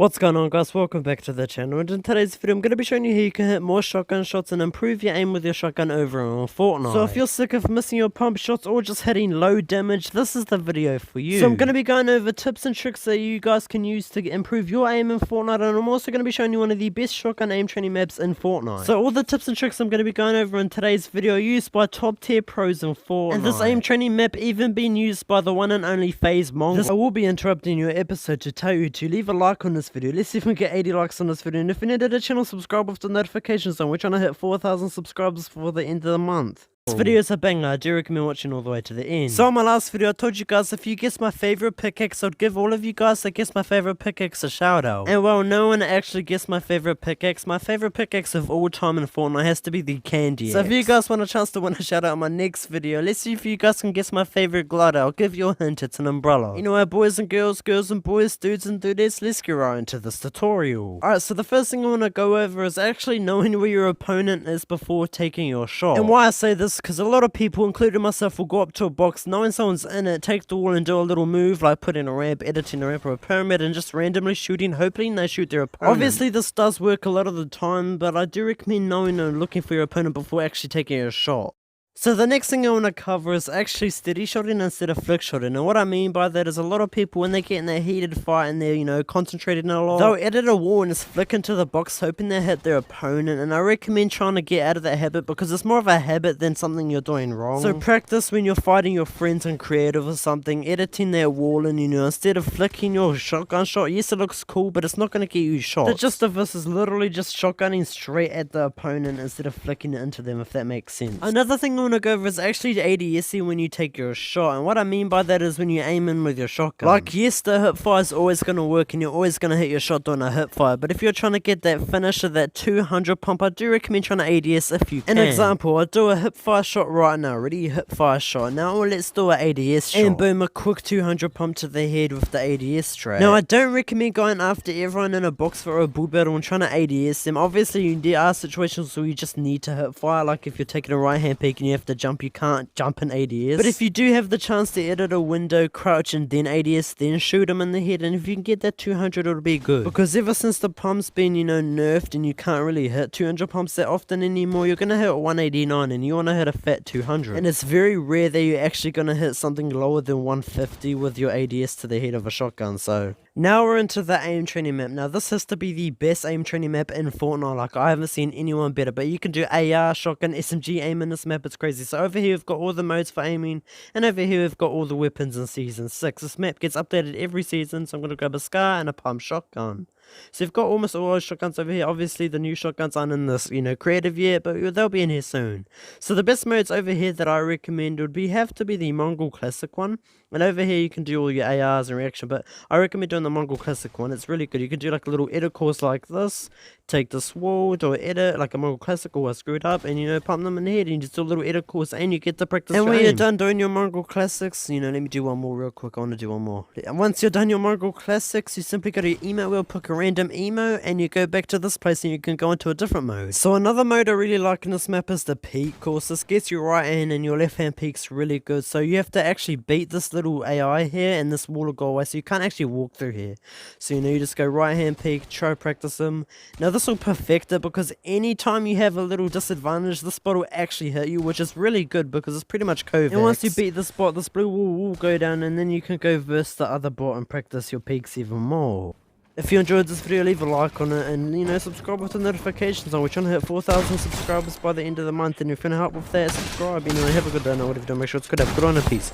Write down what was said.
What's going on, guys? Welcome back to the channel, and in today's video I'm going to be showing you how you can hit more shotgun shots and improve your aim with your shotgun over on Fortnite. So if you're sick of missing your pump shots or just hitting low damage, this is the video for you. So I'm going to be going over tips and tricks that you guys can use to improve your aim in Fortnite, and I'm also going to be showing you one of the best shotgun aim training maps in Fortnite. So all the tips and tricks I'm going to be going over in today's video are used by top tier pros in Fortnite, and this aim training map even being used by the one and only FaZe mongraal. I will be interrupting your episode to tell you to leave a like on this video. Let's see if we can get 80 likes on this video, and if you're new to the channel, subscribe with the notifications on. We're trying to hit 4,000 subscribers before the end of the month. This video is a banger. I do recommend watching all the way to the end. So in my last video I told you guys if you guess my favorite pickaxe, I'd give all of you guys that guess my favorite pickaxe a shout out. And well, no one actually guessed my favorite pickaxe. My favorite pickaxe of all time in Fortnite has to be the candy axe. So if you guys want a chance to win a shout out in my next video, let's see if you guys can guess my favorite glider. I'll give you a hint, it's an umbrella. Anyway, boys and girls, girls and boys, dudes and dudettes, let's get right into this tutorial. Alright, so the first thing I want to go over is actually knowing where your opponent is before taking your shot. And why I say this, because a lot of people, including myself, will go up to a box knowing someone's in it, take the wall and do a little move like putting a ramp, editing a ramp or a pyramid, and just randomly shooting, hoping they shoot their opponent. Obviously this does work a lot of the time, but I do recommend knowing and looking for your opponent before actually taking a shot. So the next thing I want to cover is actually steady shotting instead of flick shotting, and what I mean by that is a lot of people, when they get in their heated fight and they're, concentrating a lot, they'll edit a wall and just flick into the box hoping they hit their opponent, and I recommend trying to get out of that habit because it's more of a habit than something you're doing wrong. So practice when you're fighting your friends in creative or something, editing that wall, and instead of flicking your shotgun shot, yes it looks cool, but it's not going to get you shots. The gist of this is literally just shotgunning straight at the opponent instead of flicking it into them, if that makes sense. Another thing I want to go over is actually ADSing when you take your shot, and what I mean by that is when you aim in with your shotgun. Like, yes, the hip fire is always going to work and you're always going to hit your shot doing a hip fire, but if you're trying to get that finish of that 200 pump, I do recommend trying to ADS if you can. An example, I'll do a hip fire shot right now. Ready? Hip fire shot. Now let's do an ADS shot. And boom, a quick 200 pump to the head with the ADS strat. Now I don't recommend going after everyone in a box for a bull battle and trying to ADS them. Obviously there are situations where you just need to hip fire, like if you're taking a right hand peek and you have to jump, you can't jump in ADS. But if you do have the chance to edit a window, crouch and then ADS, then shoot him in the head, and if you can get that 200 it'll be good. Because ever since the pump's been nerfed and you can't really hit 200 pumps that often anymore, you're gonna hit 189 and you wanna hit a fat 200. And it's very rare that you're actually gonna hit something lower than 150 with your ADS to the head of a shotgun. So now we're into the aim training map. Now this has to be the best aim training map in Fortnite. Like, I haven't seen anyone better, but you can do AR, shotgun, SMG aim in this map. It's crazy. So over here we've got all the modes for aiming, and over here we've got all the weapons in season 6. This map gets updated every season, so I'm going to grab a scar and a pump shotgun. So you've got almost all those shotguns over here. Obviously the new shotguns aren't in this creative yet, but they'll be in here soon. So the best modes over here that I recommend would have to be the mongraal classic one, and over here you can do all your ARs and reaction, but I recommend doing the mongraal classic one. It's really good. You can do like a little edit course like this, take this wall, do an edit like a mongraal classic, or I screwed up, and pump them in the head, and you just do a little edit course and you get to practice. And when you're done doing your mongraal classics, let me do one more real quick. I want to do one more. And once you're done your mongraal classics, you simply go to your emo wheel, pick a random emo, and you go back to this place and you can go into a different mode. So another mode I really like in this map is the peek course. This gets you right in and your left hand peek's really good. So you have to actually beat this little AI here, and this wall will go away, so you can't actually walk through here. So you just go right hand peek, try practice them. Now this will perfect it, because anytime you have a little disadvantage, this spot will actually hit you, which is really good because it's pretty much Kovacs. And once you beat this spot, this blue wall will go down, and then you can go versus the other bot and practice your peeks even more. If you enjoyed this video, leave a like on it, and subscribe with the notifications on. We're trying to hit 4,000 subscribers by the end of the month, and if you want to help with that, subscribe. Have a good day, and whatever you do, make sure it's good. Have a good one, and peace.